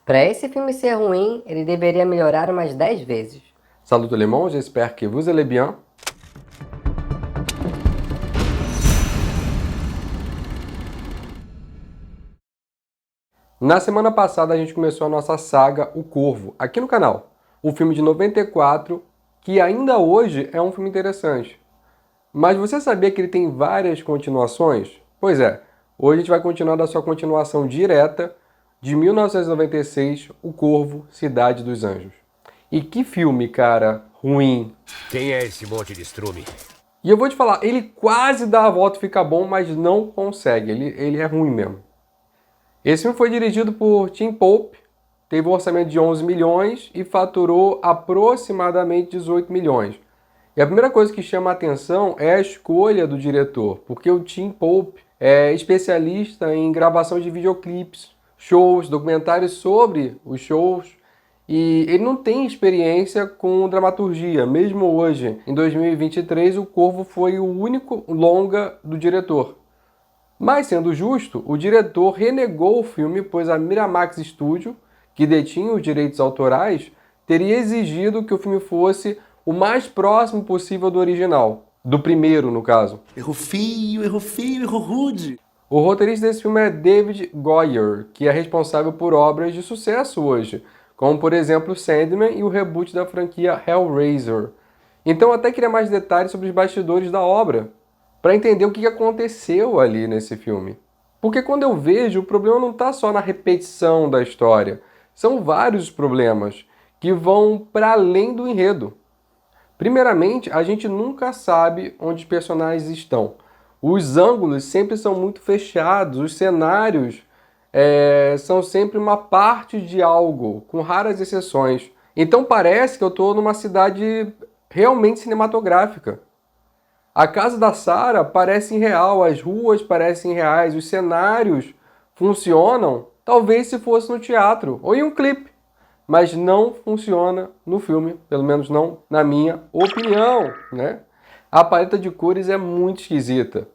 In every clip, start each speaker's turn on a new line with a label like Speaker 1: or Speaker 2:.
Speaker 1: Para esse filme ser ruim, ele deveria melhorar umas 10 vezes.
Speaker 2: Salut tout le monde, j'espère que vous allez bien. Na semana passada a gente começou a nossa saga O Corvo, aqui no canal. O filme de 94, que ainda hoje é um filme interessante. Mas você sabia que ele tem várias continuações? Pois é, hoje a gente vai continuar da sua continuação direta de 1996, O Corvo, Cidade dos Anjos. E que filme, cara, ruim.
Speaker 3: Quem é esse monte de estrume?
Speaker 2: E eu vou te falar, ele quase dá a volta e fica bom, mas não consegue. Ele é ruim mesmo. Esse filme foi dirigido por Tim Pope, teve um orçamento de 11 milhões e faturou aproximadamente 18 milhões. E a primeira coisa que chama a atenção é a escolha do diretor, porque o Tim Pope é especialista em gravação de videoclipes, shows, documentários sobre os shows, e ele não tem experiência com dramaturgia. Mesmo hoje, em 2023, O Corvo foi o único longa do diretor. Mas, sendo justo, o diretor renegou o filme, pois a Miramax Studio, que detinha os direitos autorais, teria exigido que o filme fosse o mais próximo possível do original. Do primeiro, no caso.
Speaker 4: Errou feio, errou rude.
Speaker 2: O roteirista desse filme é David Goyer, que é responsável por obras de sucesso hoje, como, por exemplo, Sandman e o reboot da franquia Hellraiser. Então, eu até queria mais detalhes sobre os bastidores da obra, para entender o que aconteceu ali nesse filme. Porque quando eu vejo, o problema não está só na repetição da história. São vários problemas que vão para além do enredo. Primeiramente, a gente nunca sabe onde os personagens estão. Os ângulos sempre são muito fechados, os cenários são sempre uma parte de algo, com raras exceções. Então parece que eu estou numa cidade realmente cinematográfica. A casa da Sarah parece irreal, as ruas parecem reais, os cenários funcionam, talvez se fosse no teatro ou em um clipe, mas não funciona no filme, pelo menos não na minha opinião, né? A paleta de cores é muito esquisita.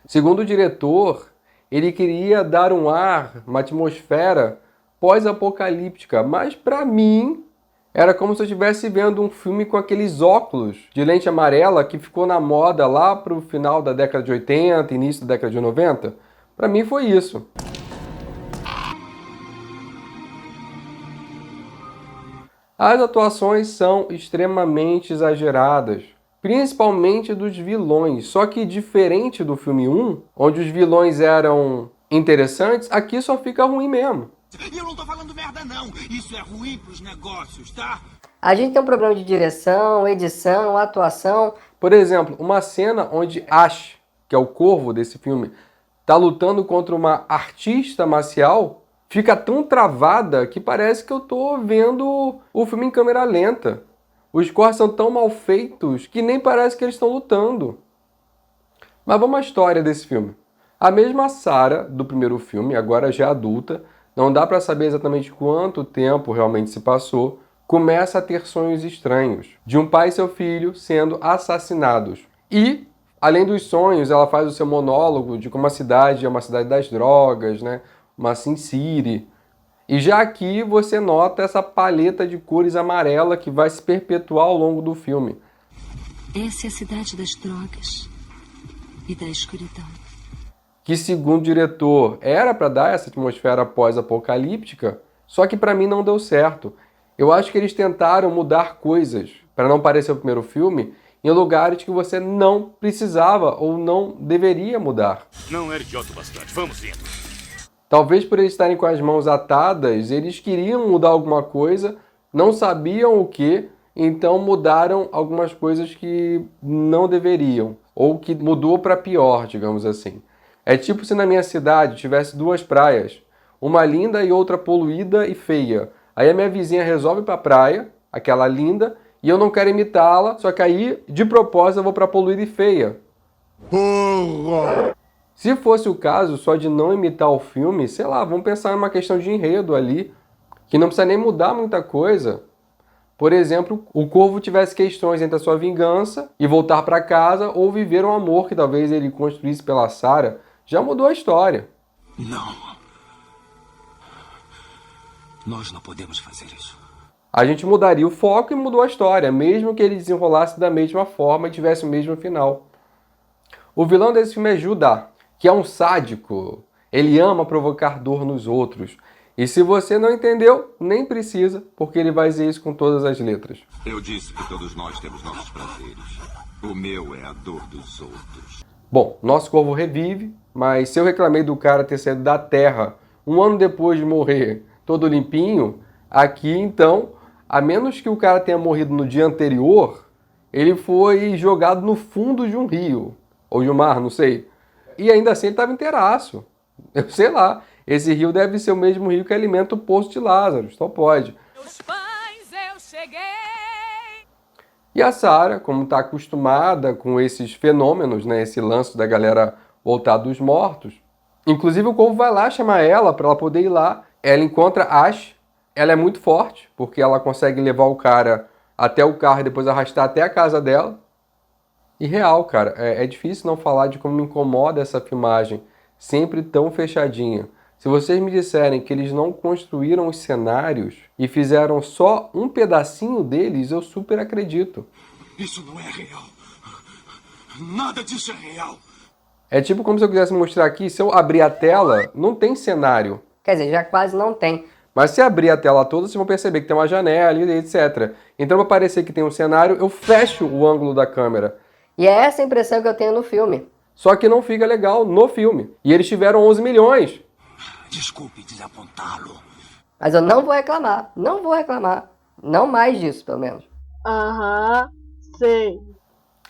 Speaker 2: Segundo o diretor, ele queria dar um ar, uma atmosfera pós-apocalíptica, mas para mim era como se eu estivesse vendo um filme com aqueles óculos de lente amarela que ficou na moda lá para o final da década de 80, início da década de 90. Para mim foi isso. As atuações são extremamente exageradas, principalmente dos vilões. Só que diferente do filme 1, onde os vilões eram interessantes, aqui só fica ruim mesmo.
Speaker 4: E eu não tô falando merda não, isso é ruim pros negócios, tá?
Speaker 1: A gente tem um problema de direção, edição, atuação.
Speaker 2: Por exemplo, uma cena onde Ash, que é o corvo desse filme, tá lutando contra uma artista marcial, fica tão travada que parece que eu tô vendo o filme em câmera lenta. Os cortes são tão mal feitos que nem parece que eles estão lutando. Mas vamos à história desse filme. A mesma Sarah do primeiro filme, agora já adulta, não dá para saber exatamente quanto tempo realmente se passou, começa a ter sonhos estranhos de um pai e seu filho sendo assassinados. E, além dos sonhos, ela faz o seu monólogo de como a cidade é uma cidade das drogas, né? Uma Sin City. E já aqui você nota essa paleta de cores amarela que vai se perpetuar ao longo do filme.
Speaker 5: Essa é a cidade das drogas e da escuridão.
Speaker 2: Que, segundo o diretor, era para dar essa atmosfera pós-apocalíptica, só que para mim não deu certo. Eu acho que eles tentaram mudar coisas para não parecer o primeiro filme em lugares que você não precisava ou não deveria mudar.
Speaker 3: Não era idiota bastante. Vamos indo.
Speaker 2: Talvez por eles estarem com as mãos atadas, eles queriam mudar alguma coisa, não sabiam o que, então mudaram algumas coisas que não deveriam, ou que mudou para pior, digamos assim. É tipo se na minha cidade tivesse duas praias, uma linda e outra poluída e feia. Aí a minha vizinha resolve ir para a praia, aquela linda, e eu não quero imitá-la, só que aí, de propósito, eu vou para a poluída e feia. Se fosse o caso só de não imitar o filme, sei lá, vamos pensar numa questão de enredo ali, que não precisa nem mudar muita coisa. Por exemplo, o Corvo tivesse questões entre a sua vingança e voltar para casa ou viver um amor que talvez ele construísse pela Sarah. Já mudou a história.
Speaker 4: Não. Nós não podemos fazer isso.
Speaker 2: A gente mudaria o foco e mudou a história, mesmo que ele desenrolasse da mesma forma e tivesse o mesmo final. O vilão desse filme é Judá, que é um sádico. Ele ama provocar dor nos outros. E se você não entendeu, nem precisa, porque ele vai dizer isso com todas as letras.
Speaker 4: Eu disse que todos nós temos nossos prazeres. O meu é a dor dos outros.
Speaker 2: Bom, nosso corvo revive, mas se eu reclamei do cara ter saído da Terra um ano depois de morrer, todo limpinho, aqui então, a menos que o cara tenha morrido no dia anterior, ele foi jogado no fundo de um rio, ou de um mar, não sei. E ainda assim ele estava inteiraço. Eu sei lá, esse rio deve ser o mesmo rio que alimenta o poço de Lázaro, só pode.
Speaker 6: Meus pães eu cheguei.
Speaker 2: E a Sarah, como está acostumada com esses fenômenos, né, esse lance da galera voltar dos mortos, inclusive o corvo vai lá chamar ela para ela poder ir lá. Ela encontra Ash, ela é muito forte, porque ela consegue levar o cara até o carro e depois arrastar até a casa dela. E real, cara, é difícil não falar de como me incomoda essa filmagem, sempre tão fechadinha. Se vocês me disserem que eles não construíram os cenários e fizeram só um pedacinho deles, eu super acredito.
Speaker 4: Isso não é real. Nada disso é real.
Speaker 2: É tipo como se eu quisesse mostrar aqui, se eu abrir a tela, não tem cenário.
Speaker 1: Quer dizer, já quase não tem.
Speaker 2: Mas se abrir a tela toda, vocês vão perceber que tem uma janela e etc. Então, para parecer que tem um cenário, eu fecho o ângulo da câmera.
Speaker 1: E é essa a impressão que eu tenho no filme.
Speaker 2: Só que não fica legal no filme. E eles tiveram 11 milhões.
Speaker 4: Desculpe desapontá-lo.
Speaker 1: Mas eu não vou reclamar. Não vou reclamar. Não mais disso, pelo menos.
Speaker 7: Aham, sei.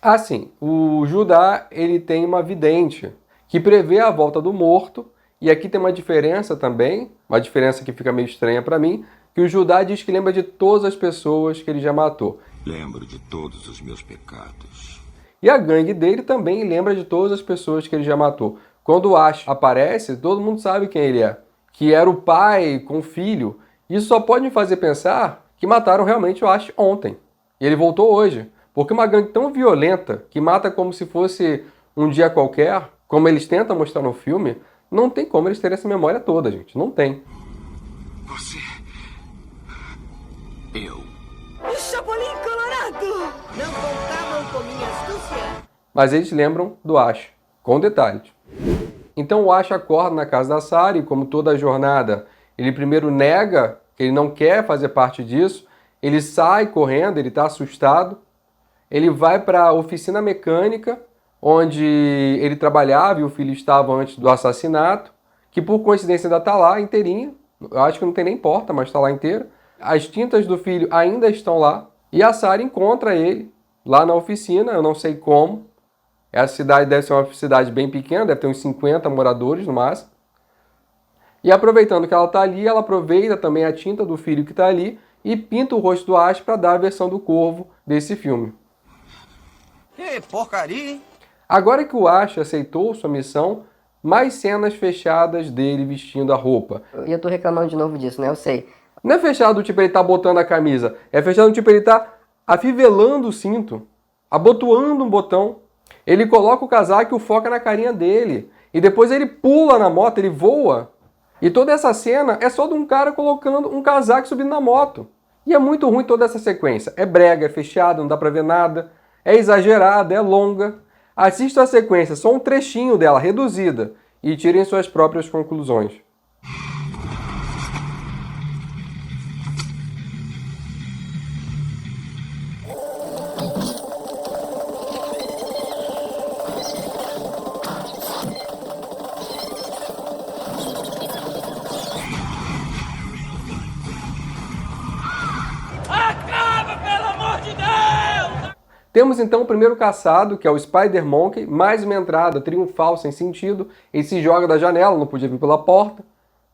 Speaker 2: Assim, o Judá, ele tem uma vidente que prevê a volta do morto. E aqui tem uma diferença também, uma diferença que fica meio estranha para mim, que o Judá diz que lembra de todas as pessoas que ele já matou.
Speaker 4: Lembro de todos os meus pecados.
Speaker 2: E a gangue dele também lembra de todas as pessoas que ele já matou. Quando o Ash aparece, todo mundo sabe quem ele é. Que era o pai com o filho. Isso só pode me fazer pensar que mataram realmente o Ash ontem. E ele voltou hoje. Porque uma gangue tão violenta, que mata como se fosse um dia qualquer, como eles tentam mostrar no filme, não tem como eles terem essa memória toda, gente. Não tem.
Speaker 4: Você... Eu...
Speaker 6: Chapolin Colorado! Não contavam com minha astúcia.
Speaker 2: Mas eles lembram do Ash, com detalhes. Então o Ash acorda na casa da Sarah e, como toda a jornada, ele primeiro nega que ele não quer fazer parte disso, ele sai correndo, ele está assustado, ele vai para a oficina mecânica, onde ele trabalhava e o filho estava antes do assassinato, que por coincidência ainda está lá inteirinha, eu acho que não tem nem porta, mas está lá inteira. As tintas do filho ainda estão lá, e a Sarah encontra ele lá na oficina, eu não sei como. Essa cidade deve ser uma cidade bem pequena, deve ter uns 50 moradores no máximo. E aproveitando que ela está ali, ela aproveita também a tinta do filho que está ali e pinta o rosto do Ash para dar a versão do corvo desse filme.
Speaker 4: Que porcaria, hein?
Speaker 2: Agora que o Ash aceitou sua missão, mais cenas fechadas dele vestindo a roupa.
Speaker 1: E eu tô reclamando de novo disso, né? Eu sei.
Speaker 2: Não é fechado tipo ele tá botando a camisa, é fechado tipo ele tá afivelando o cinto, abotoando um botão. Ele coloca o casaco e o foca na carinha dele. E depois ele pula na moto, ele voa. E toda essa cena é só de um cara colocando um casaco e subindo na moto. E é muito ruim toda essa sequência. É brega, é fechada, não dá pra ver nada. É exagerada, é longa. Assista a sequência, só um trechinho dela, reduzida. E tirem suas próprias conclusões. Temos então o primeiro caçado, que é o Spider-Monkey, mais uma entrada triunfal, sem sentido. Ele se joga da janela, não podia vir pela porta,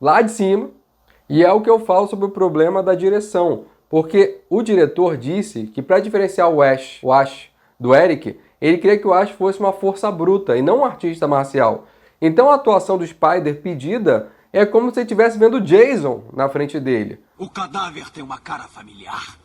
Speaker 2: lá de cima. E é o que eu falo sobre o problema da direção. Porque o diretor disse que para diferenciar o Ash do Eric, ele queria que o Ash fosse uma força bruta e não um artista marcial. Então a atuação do Spider pedida é como se ele estivesse vendo Jason na frente dele.
Speaker 4: O cadáver tem uma cara familiar.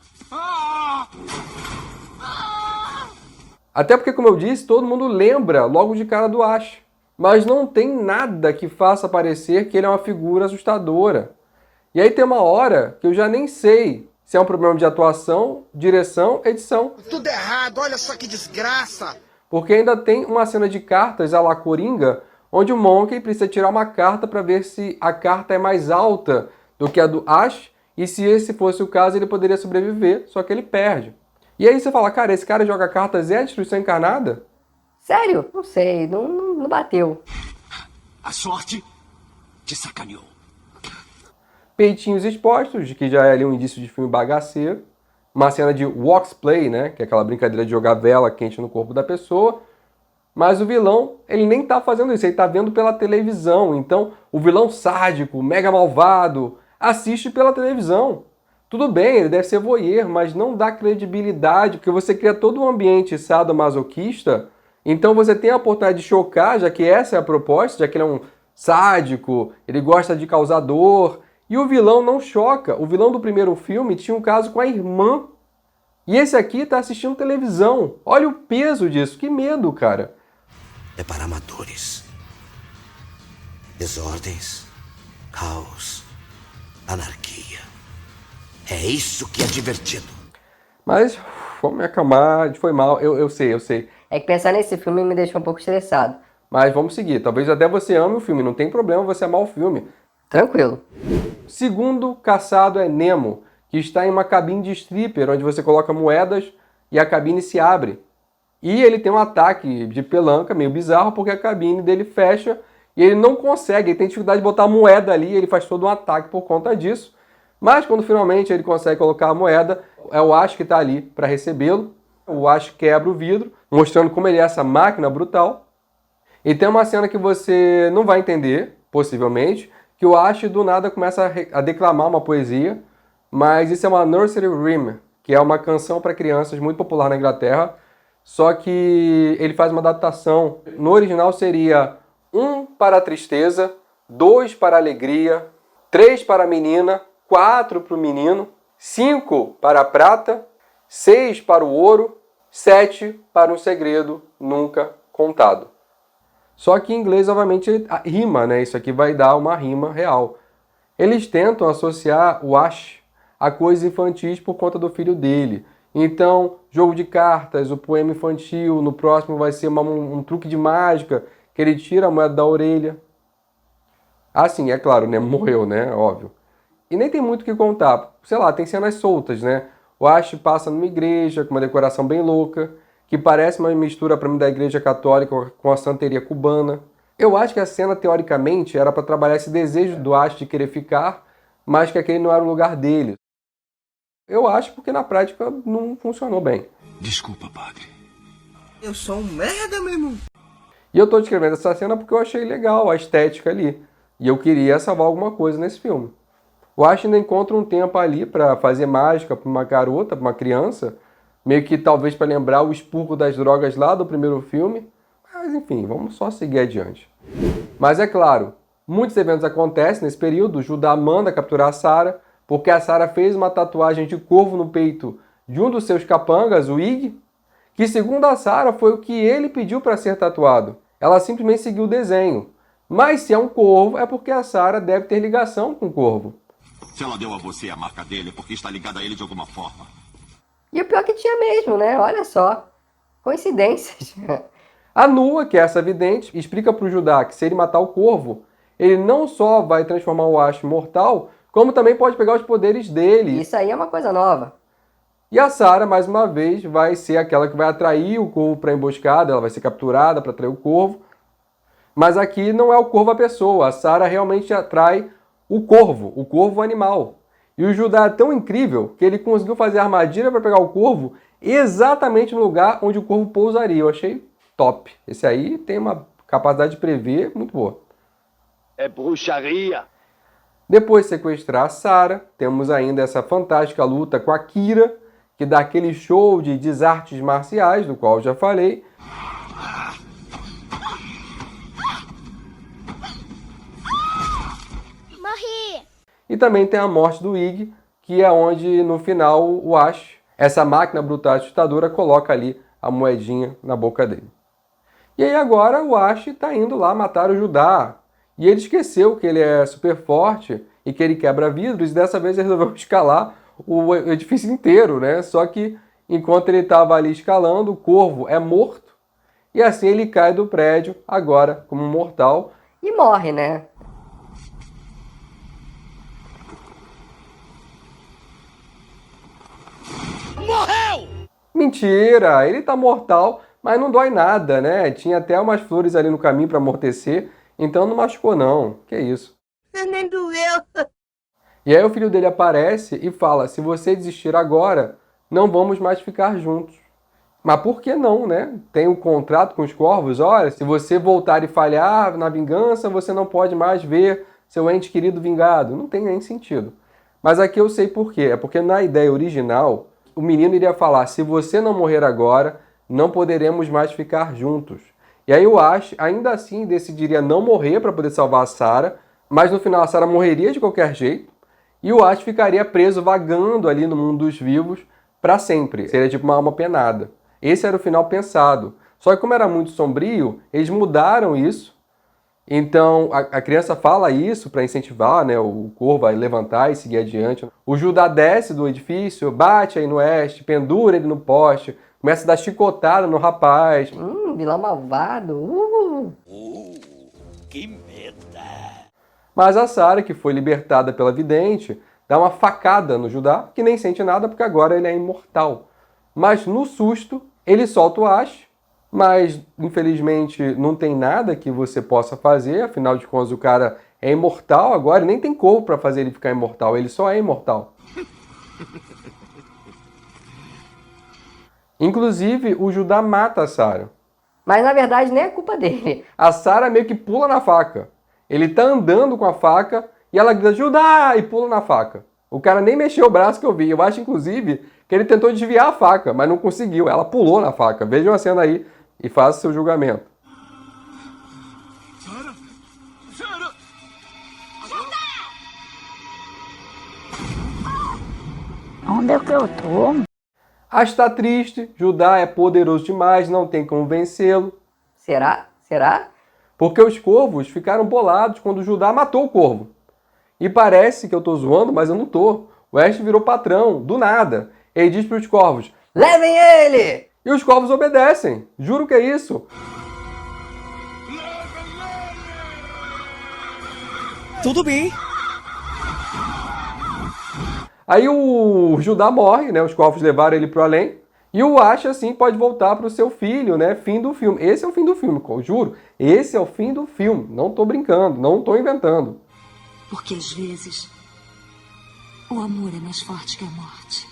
Speaker 2: Até porque, como eu disse, todo mundo lembra logo de cara do Ash. Mas não tem nada que faça parecer que ele é uma figura assustadora. E aí tem uma hora que eu já nem sei se é um problema de atuação, direção, edição.
Speaker 8: Tudo errado, olha só que desgraça!
Speaker 2: Porque ainda tem uma cena de cartas à la Coringa, onde o Monkey precisa tirar uma carta para ver se a carta é mais alta do que a do Ash, e se esse fosse o caso, ele poderia sobreviver, só que ele perde. E aí você fala, cara, esse cara joga cartas é a destruição encarnada?
Speaker 1: Sério? Não sei, não bateu.
Speaker 3: A sorte te sacaneou.
Speaker 2: Peitinhos expostos, que já é ali um indício de filme bagaceiro. Uma cena de Woxplay, né, que é aquela brincadeira de jogar vela quente no corpo da pessoa. Mas o vilão, ele nem tá fazendo isso, ele tá vendo pela televisão. Então, o vilão sádico, mega malvado, assiste pela televisão. Tudo bem, ele deve ser voyeur, mas não dá credibilidade, porque você cria todo um ambiente sadomasoquista. Então você tem a oportunidade de chocar, já que essa é a proposta, já que ele é um sádico, ele gosta de causar dor. E o vilão não choca. O vilão do primeiro filme tinha um caso com a irmã. E esse aqui tá assistindo televisão. Olha o peso disso. Que medo, cara.
Speaker 3: É para amadores. Desordens, caos, anarquia. É isso que é divertido.
Speaker 2: Mas vamos me acalmar. Foi mal. Eu sei.
Speaker 1: É que pensar nesse filme me deixou um pouco estressado.
Speaker 2: Mas vamos seguir. Talvez até você ame o filme. Não tem problema você amar o filme.
Speaker 1: Tranquilo.
Speaker 2: Segundo caçado é Nemo, que está em uma cabine de stripper, onde você coloca moedas e a cabine se abre. E ele tem um ataque de pelanca, meio bizarro, porque a cabine dele fecha e ele não consegue, ele tem dificuldade de botar a moeda ali, ele faz todo um ataque por conta disso. Mas quando finalmente ele consegue colocar a moeda, é o Ash que está ali para recebê-lo. O Ash quebra o vidro, mostrando como ele é essa máquina brutal. E tem uma cena que você não vai entender, possivelmente, que o Ash do nada começa a declamar uma poesia, mas isso é uma nursery rhyme, que é uma canção para crianças muito popular na Inglaterra, só que ele faz uma adaptação. No original seria 1 para a tristeza, 2 para a alegria, 3 para a menina, 4 para o menino, 5 para a prata, 6 para o ouro, 7 para um segredo nunca contado. Só que em inglês, obviamente, rima, né? Isso aqui vai dar uma rima real. Eles tentam associar o Ash a coisas infantis por conta do filho dele. Então, jogo de cartas, o poema infantil, no próximo vai ser um truque de mágica, que ele tira a moeda da orelha. Ah, sim, é claro, né? Morreu, né? Óbvio. E nem tem muito o que contar. Sei lá, tem cenas soltas, né? O Ash passa numa igreja com uma decoração bem louca, que parece uma mistura para mim da igreja católica com a santeria cubana. Eu acho que a cena, teoricamente, era para trabalhar esse desejo do Ash de querer ficar, mas que aquele não era o lugar dele. Eu acho porque na prática não funcionou bem.
Speaker 3: Desculpa, padre.
Speaker 8: Eu sou um merda, meu irmão.
Speaker 2: E eu tô descrevendo essa cena porque eu achei legal a estética ali. E eu queria salvar alguma coisa nesse filme. O Ash ainda encontra um tempo ali para fazer mágica para uma garota, para uma criança, meio que talvez para lembrar o expurgo das drogas lá do primeiro filme. Mas enfim, vamos só seguir adiante. Mas é claro, muitos eventos acontecem nesse período. O Judá manda capturar a Sarah, porque a Sarah fez uma tatuagem de corvo no peito de um dos seus capangas, o Ig, que segundo a Sarah foi o que ele pediu para ser tatuado. Ela simplesmente seguiu o desenho. Mas se é um corvo, é porque a Sarah deve ter ligação com o corvo.
Speaker 4: Se ela deu a você a marca dele, é porque está ligada a ele de alguma forma.
Speaker 1: E o pior que tinha mesmo, né? Olha só. Coincidências.
Speaker 2: A Nua, que é essa vidente, explica para o Judá que se ele matar o corvo, ele não só vai transformar o Ash mortal, como também pode pegar os poderes dele.
Speaker 1: Isso aí é uma coisa nova.
Speaker 2: E a Sarah, mais uma vez, vai ser aquela que vai atrair o corvo para a emboscada, ela vai ser capturada para atrair o corvo. Mas aqui não é o corvo a pessoa, a Sarah realmente atrai o corvo animal. E o Judá é tão incrível que ele conseguiu fazer a armadilha para pegar o corvo exatamente no lugar onde o corvo pousaria. Eu achei top. Esse aí tem uma capacidade de prever muito boa.
Speaker 8: É bruxaria.
Speaker 2: Depois de sequestrar a Sarah, temos ainda essa fantástica luta com a Kira, que dá aquele show de desartes marciais, do qual eu já falei.
Speaker 9: Morri!
Speaker 2: E também tem a morte do Ig, que é onde, no final, o Ash, essa máquina brutal assustadora, coloca ali a moedinha na boca dele. E aí agora o Ash está indo lá matar o Judá. E ele esqueceu que ele é super forte em que ele quebra vidros, e dessa vez ele resolveu escalar o edifício inteiro, né? Só que enquanto ele estava ali escalando, o corvo é morto, e assim ele cai do prédio, agora como um mortal.
Speaker 1: E morre, né?
Speaker 2: Mentira! Ele tá mortal, mas não dói nada, né? Tinha até umas flores ali no caminho para amortecer, então não machucou não. Que isso?
Speaker 6: Nem doeu.
Speaker 2: E aí o filho dele aparece e fala, se você desistir agora, não vamos mais ficar juntos. Mas por que não, né? Tem um contrato com os corvos, olha, se você voltar e falhar na vingança, você não pode mais ver seu ente querido vingado. Não tem nem sentido. Mas aqui eu sei por quê. É porque na ideia original, o menino iria falar, se você não morrer agora, não poderemos mais ficar juntos. E aí o Ash, ainda assim, decidiria não morrer para poder salvar a Sarah, mas no final a Sarah morreria de qualquer jeito, e o Ash ficaria preso, vagando ali no mundo dos vivos para sempre. Seria tipo uma alma penada. Esse era o final pensado. Só que como era muito sombrio, eles mudaram isso. Então a criança fala isso para incentivar, né, o corvo a levantar e seguir adiante. O Judá desce do edifício, bate aí no Ash, pendura ele no poste, começa a dar chicotada no rapaz.
Speaker 1: Vilão malvado.
Speaker 3: Que meta!
Speaker 2: Mas a Sarah, que foi libertada pela vidente, dá uma facada no Judá, que nem sente nada porque agora ele é imortal. Mas no susto, ele solta o Ash, mas infelizmente não tem nada que você possa fazer, afinal de contas o cara é imortal agora, e nem tem corpo para fazer ele ficar imortal, ele só é imortal. Inclusive, o Judá mata a Sarah.
Speaker 1: Mas na verdade nem é culpa dele.
Speaker 2: A Sarah meio que pula na faca. Ele tá andando com a faca e ela grita, Judá! E pula na faca. O cara nem mexeu o braço que eu vi. Eu acho, inclusive, que ele tentou desviar a faca, mas não conseguiu. Ela pulou na faca. Vejam a cena aí e façam seu julgamento.
Speaker 7: Onde é que eu tô?
Speaker 2: Ash está triste, Judá é poderoso demais, não tem como vencê-lo.
Speaker 1: Será? Será?
Speaker 2: Porque os corvos ficaram bolados quando Judá matou o corvo. E parece que eu tô zoando, mas eu não tô. O Ash virou patrão, do nada. Ele diz para os corvos,
Speaker 1: Levem ele!
Speaker 2: e os corvos obedecem. Juro que é isso.
Speaker 8: Tudo bem.
Speaker 2: Aí o Judá morre, né? Os corvos levaram ele pro além. E o Ash, assim, pode voltar pro seu filho, né? Fim do filme. Esse é o fim do filme, eu juro. Esse é o fim do filme. Não tô brincando, não tô inventando.
Speaker 5: Porque às vezes o amor é mais forte que a morte.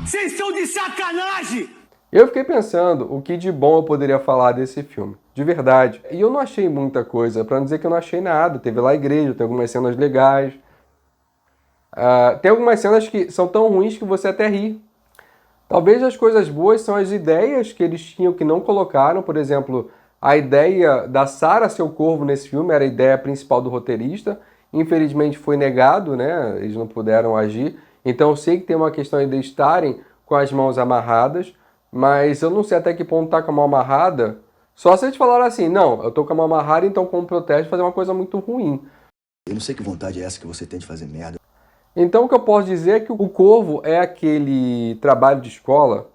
Speaker 8: Vocês estão de sacanagem!
Speaker 2: Eu fiquei pensando o que de bom eu poderia falar desse filme. De verdade. E eu não achei muita coisa, pra não dizer que eu não achei nada. Teve lá a igreja, tem algumas cenas legais. Tem algumas cenas que são tão ruins que você até ri. Talvez as coisas boas são as ideias que eles tinham que não colocaram. Por exemplo, a ideia da Sarah ser o corvo nesse filme era a ideia principal do roteirista. Infelizmente foi negado, né? Eles não puderam agir. Então eu sei que tem uma questão aí de estarem com as mãos amarradas, mas eu não sei até que ponto tá com a mão amarrada. Só se eles falaram assim, não, eu tô com a mão amarrada, então como protesto fazer uma coisa muito ruim.
Speaker 3: Eu não sei que vontade é essa que você tem de fazer merda.
Speaker 2: Então o que eu posso dizer é que o corvo é aquele trabalho de escola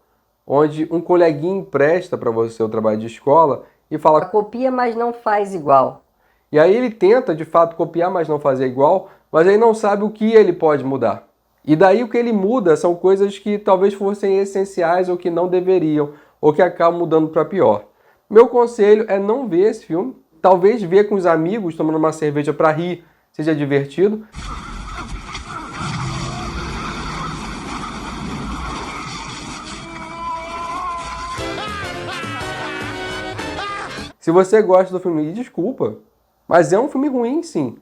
Speaker 2: onde um coleguinha empresta para você o trabalho de escola e fala...
Speaker 1: Copia, mas não faz igual.
Speaker 2: E aí ele tenta, de fato, copiar, mas não fazer igual, mas aí não sabe o que ele pode mudar. E daí o que ele muda são coisas que talvez fossem essenciais ou que não deveriam, ou que acabam mudando para pior. Meu conselho é não ver esse filme. Talvez ver com os amigos, tomando uma cerveja para rir, seja divertido. Se você gosta do filme, desculpa, mas é um filme ruim, sim.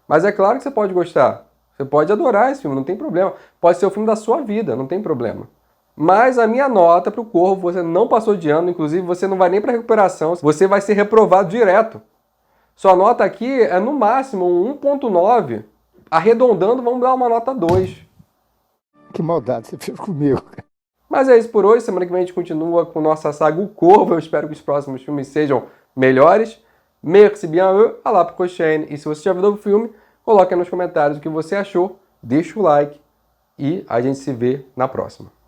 Speaker 2: Mas é claro que você pode gostar. Você pode adorar esse filme, não tem problema. Pode ser o filme da sua vida, não tem problema. Mas a minha nota para o Corvo, você não passou de ano, inclusive você não vai nem para recuperação, você vai ser reprovado direto. Sua nota aqui é no máximo um 1.9. Arredondando, vamos dar uma nota 2.
Speaker 9: Que maldade você fez comigo.
Speaker 2: Mas é isso por hoje. Semana que vem a gente continua com nossa saga O Corvo. Eu espero que os próximos filmes sejam melhores. Merci bien à la prochaine. E se você já viu o filme, coloque aí nos comentários o que você achou. Deixa o like e a gente se vê na próxima.